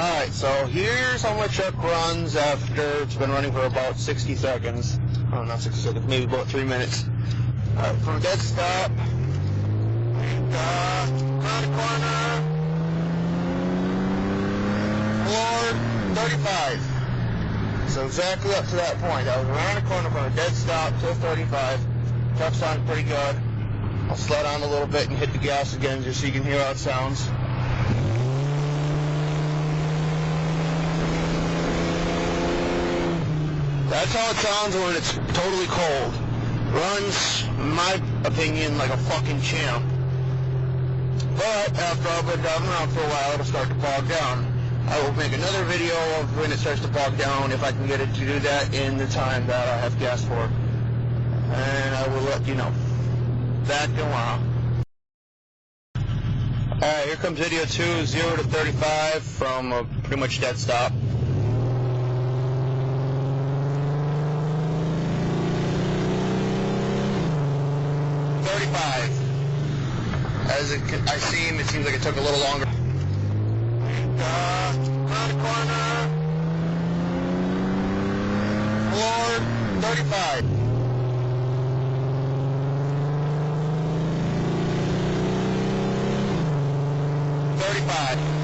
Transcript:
Alright, so here's how my truck runs after it's been running for about 60 seconds. Oh, not 60 seconds, maybe about 3 minutes. Alright, from dead stop, around the corner, Ford 35. So exactly up to that point. I was around the corner from a dead stop to 35. Truck sounded pretty good. I'll slow down a little bit and hit the gas again just so you can hear how it sounds. That's how it sounds when it's totally cold. Runs, in my opinion, like a fucking champ. But after I've been driving around for a while, it'll start to bog down. I will make another video of when it starts to bog down if I can get it to do that in the time that I have gas for. And I will let you know. Back in a while. Alright, here comes video 2, 0 to 35 from a pretty much dead stop. 35. As I see him, it seems like it took a little longer. Around the corner, Ford 35. 35.